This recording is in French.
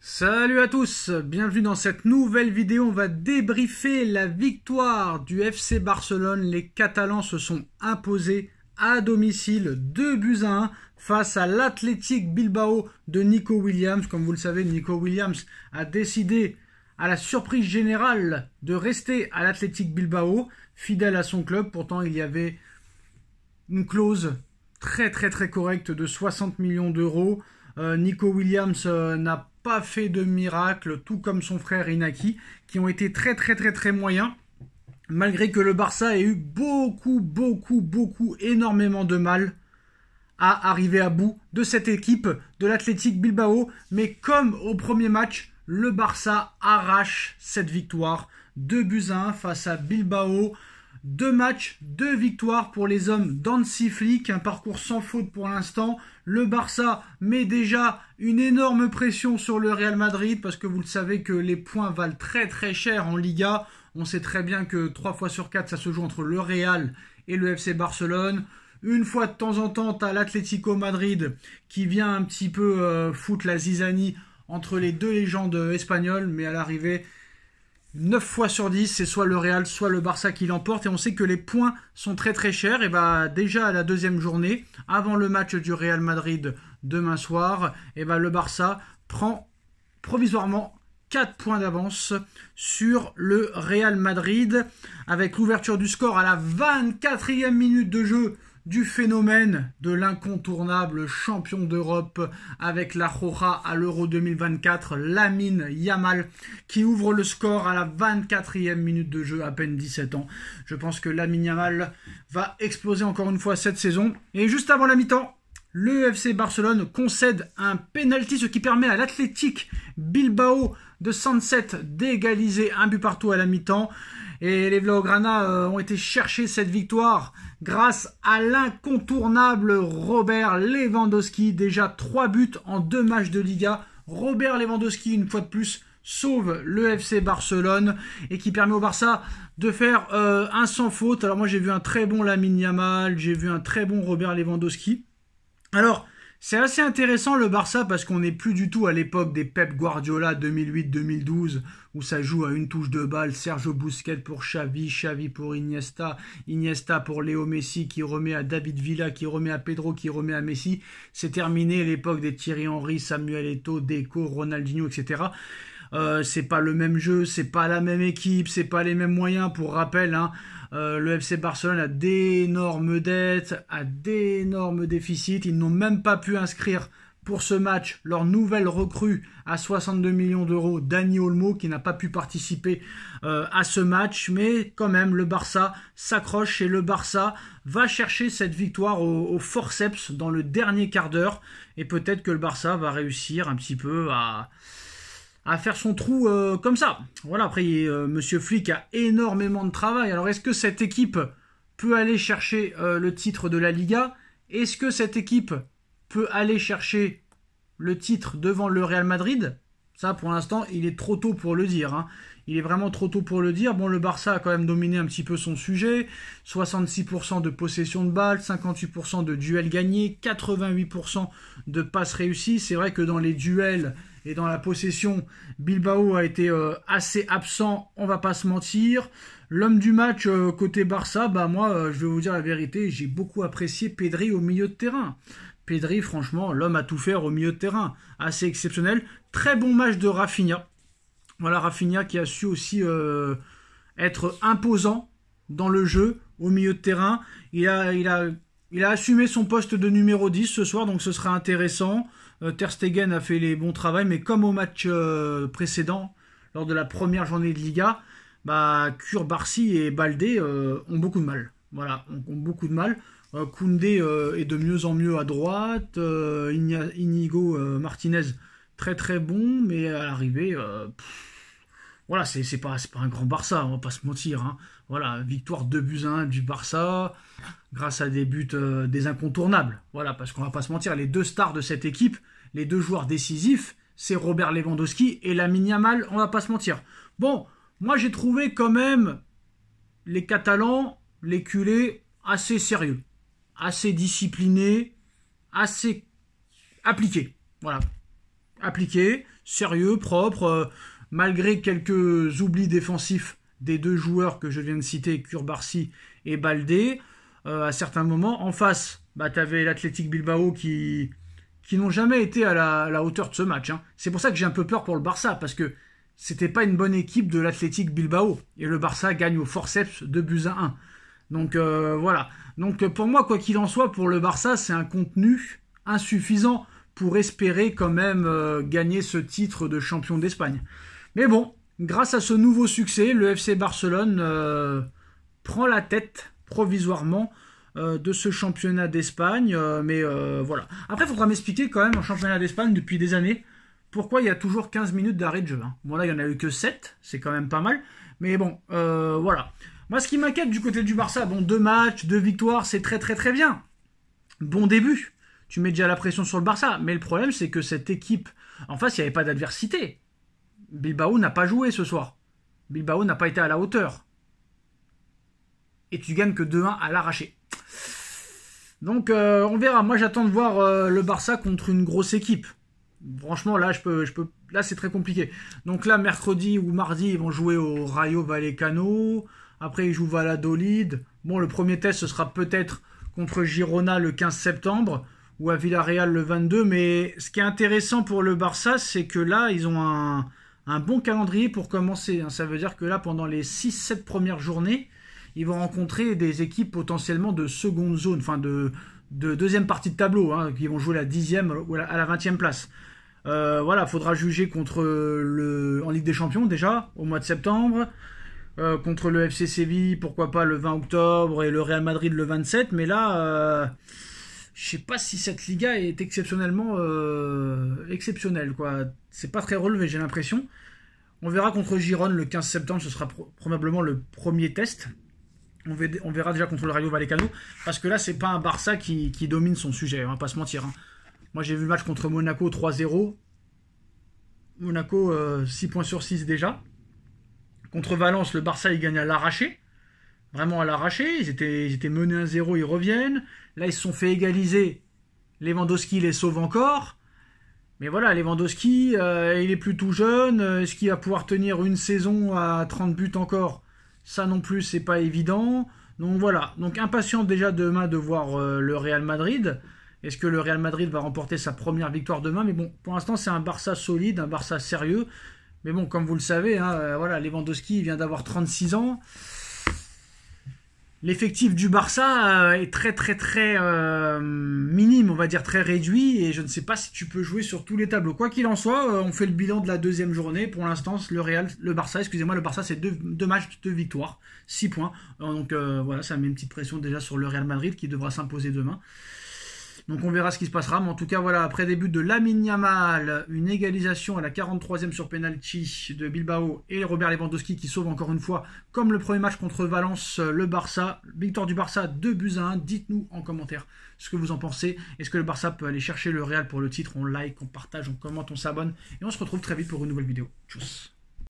Salut à tous, bienvenue dans cette nouvelle vidéo. On va débriefer la victoire du FC Barcelone. Les Catalans se sont imposés à domicile 2-1 face à l'Athletic Bilbao de Nico Williams. Comme vous le savez, Nico Williams a décidé, à la surprise générale, de rester à l'Athletic Bilbao, fidèle à son club. Pourtant, il y avait une clause très correcte de 60 millions d'euros. Nico Williams n'a pas fait de miracle, tout comme son frère Inaki, qui ont été très moyens, malgré que le Barça ait eu énormément de mal à arriver à bout de cette équipe de l'Athletic Bilbao. Mais comme au premier match, le Barça arrache cette victoire 2-1 face à Bilbao. 2 matchs, 2 victoires pour les hommes d'Hansi Flick, un parcours sans faute pour l'instant. Le Barça met déjà une énorme pression sur le Real Madrid parce que vous le savez que les points valent très cher en Liga. On sait très bien que 3 fois sur 4 ça se joue entre le Real et le FC Barcelone. Une fois de temps en temps, tu as l'Atlético Madrid qui vient un petit peu foutre la zizanie entre les deux légendes espagnoles, mais à l'arrivée, 9 fois sur 10, c'est soit le Real, soit le Barça qui l'emporte. Et on sait que les points sont très chers. Et déjà à la deuxième journée, avant le match du Real Madrid demain soir, le Barça prend provisoirement 4 points d'avance sur le Real Madrid. Avec l'ouverture du score à la 24e minute de jeu du phénomène de l'incontournable champion d'Europe avec la Roja à l'Euro 2024, Lamine Yamal, qui ouvre le score à la 24e minute de jeu, à peine 17 ans. Je pense que Lamine Yamal va exploser encore une fois cette saison. Et juste avant la mi-temps, le FC Barcelone concède un penalty, ce qui permet à l'Athletic Bilbao de Sunset d'égaliser 1-1 à la mi-temps. Et les Blaugrana ont été chercher cette victoire grâce à l'incontournable Robert Lewandowski. Déjà 3 buts en 2 matchs de Liga. Robert Lewandowski, une fois de plus, sauve le FC Barcelone et qui permet au Barça de faire un sans faute. Alors moi j'ai vu un très bon Lamine Yamal, j'ai vu un très bon Robert Lewandowski. Alors c'est assez intéressant le Barça parce qu'on n'est plus du tout à l'époque des Pep Guardiola 2008-2012 où ça joue à une touche de balle, Sergio Busquets pour Xavi, Xavi pour Iniesta, Iniesta pour Léo Messi qui remet à David Villa, qui remet à Pedro, qui remet à Messi. C'est terminé l'époque des Thierry Henry, Samuel Eto'o, Deco, Ronaldinho, etc. C'est pas le même jeu, c'est pas la même équipe, c'est pas les mêmes moyens. Pour rappel, le FC Barcelone a d'énormes dettes, a d'énormes déficits. Ils n'ont même pas pu inscrire pour ce match leur nouvelle recrue à 62 millions d'euros, Dani Olmo, qui n'a pas pu participer à ce match. Mais quand même, le Barça s'accroche et le Barça va chercher cette victoire au forceps dans le dernier quart d'heure. Et peut-être que le Barça va réussir un petit peu à faire son trou comme ça. Voilà, après, Monsieur Flick a énormément de travail. Alors, est-ce que cette équipe peut aller chercher le titre de la Liga? Est-ce que cette équipe peut aller chercher le titre devant le Real Madrid? Ça, pour l'instant, il est trop tôt pour le dire. Il est vraiment trop tôt pour le dire. Bon, le Barça a quand même dominé un petit peu son sujet. 66% de possession de balles, 58% de duels gagnés, 88% de passes réussies. C'est vrai que dans les duels et dans la possession, Bilbao a été assez absent, on va pas se mentir. L'homme du match côté Barça, moi, je vais vous dire la vérité, j'ai beaucoup apprécié Pedri au milieu de terrain. Pedri, franchement, l'homme a tout faire au milieu de terrain. Assez exceptionnel. Très bon match de Rafinha. Voilà, Rafinha qui a su aussi être imposant dans le jeu au milieu de terrain. Il a assumé son poste de numéro 10 ce soir, donc ce sera intéressant. Ter Stegen a fait les bons travaux, mais comme au match précédent, lors de la première journée de Liga, Cubarsí et Baldé ont beaucoup de mal. Voilà, ont beaucoup de mal. Koundé est de mieux en mieux à droite. Inigo Martinez, très bon, mais à l'arrivée, voilà, c'est pas un grand Barça, on va pas se mentir. Voilà, victoire 2-1 du Barça, grâce à des buts des incontournables. Voilà, parce qu'on va pas se mentir, les deux stars de cette équipe, les deux joueurs décisifs, c'est Robert Lewandowski et Lamine Yamal, on va pas se mentir. Bon, moi j'ai trouvé quand même les Catalans, les culés, assez sérieux, assez disciplinés, assez appliqués. Voilà. appliqué, sérieux, propre, malgré quelques oublis défensifs des deux joueurs que je viens de citer, Cubarsí et Baldé. À certains moments, en face, tu avais l'Athletic Bilbao qui n'ont jamais été à la hauteur de ce match. Hein. C'est pour ça que j'ai un peu peur pour le Barça, parce que c'était pas une bonne équipe de l'Athletic Bilbao. Et le Barça gagne au forceps 2-1. Donc voilà. Donc pour moi, quoi qu'il en soit, pour le Barça, c'est un contenu insuffisant pour espérer quand même gagner ce titre de champion d'Espagne. Mais bon, grâce à ce nouveau succès, le FC Barcelone prend la tête provisoirement de ce championnat d'Espagne. Mais voilà. Après, il faudra m'expliquer quand même en championnat d'Espagne depuis des années pourquoi il y a toujours 15 minutes d'arrêt de jeu. Hein. Bon là, il n'y en a eu que 7, c'est quand même pas mal. Mais bon, voilà. Moi, ce qui m'inquiète du côté du Barça, bon, 2 matchs, 2 victoires, c'est très très très bien. Bon début. Tu mets déjà la pression sur le Barça. Mais le problème, c'est que cette équipe, en face, il n'y avait pas d'adversité. Bilbao n'a pas joué ce soir. Bilbao n'a pas été à la hauteur. Et tu gagnes que 2-1 à l'arraché. Donc, on verra. Moi, j'attends de voir le Barça contre une grosse équipe. Franchement, là, là, c'est très compliqué. Donc là, mercredi ou mardi, ils vont jouer au Rayo Vallecano. Après, ils jouent Valladolid. Bon, le premier test, ce sera peut-être contre Girona le 15 septembre ou à Villarreal le 22. Mais ce qui est intéressant pour le Barça, c'est que là, ils ont un bon calendrier pour commencer. Ça veut dire que là, pendant les 6-7 premières journées, ils vont rencontrer des équipes potentiellement de seconde zone, enfin de deuxième partie de tableau, qui vont jouer la 10e ou à la 20e place. Voilà, faudra juger en Ligue des Champions déjà, au mois de septembre, contre le FC Séville, pourquoi pas le 20 octobre, et le Real Madrid le 27, mais là, je sais pas si cette Liga est exceptionnellement exceptionnelle, quoi. C'est pas très relevé, j'ai l'impression. On verra contre Girone le 15 septembre, ce sera probablement le premier test. On verra déjà contre le Rayo Vallecano, parce que là, c'est pas un Barça qui domine son sujet, on va pas se mentir. Hein. Moi, j'ai vu le match contre Monaco 3-0. Monaco, 6 points sur 6 déjà. Contre Valence, le Barça, il gagne à l'arraché. Vraiment à l'arraché. Ils étaient menés 1-0, ils reviennent. Là, ils se sont fait égaliser. Lewandowski les sauve encore. Mais voilà, Lewandowski, il est plus tout jeune. Est-ce qu'il va pouvoir tenir une saison à 30 buts encore ? Ça non plus, c'est pas évident. Donc voilà. Donc impatient déjà demain de voir le Real Madrid. Est-ce que le Real Madrid va remporter sa première victoire demain? Mais bon, pour l'instant, c'est un Barça solide, un Barça sérieux. Mais bon, comme vous le savez, voilà, Lewandowski vient d'avoir 36 ans. L'effectif du Barça est très très très minime, on va dire très réduit. Et je ne sais pas si tu peux jouer sur tous les tableaux. Quoi qu'il en soit, on fait le bilan de la deuxième journée. Pour l'instant, le Barça, c'est 2 matchs, 2 victoires, 6 points. Donc voilà, ça met une petite pression déjà sur le Real Madrid qui devra s'imposer demain. Donc on verra ce qui se passera, mais en tout cas voilà, après début de Lamine Yamal, une égalisation à la 43e sur penalty de Bilbao et Robert Lewandowski qui sauve encore une fois, comme le premier match contre Valence, le Barça, victoire du Barça 2-1. Dites-nous en commentaire ce que vous en pensez. Est-ce que le Barça peut aller chercher le Real pour le titre? On like, on partage, on commente, on s'abonne et on se retrouve très vite pour une nouvelle vidéo. Tchuss.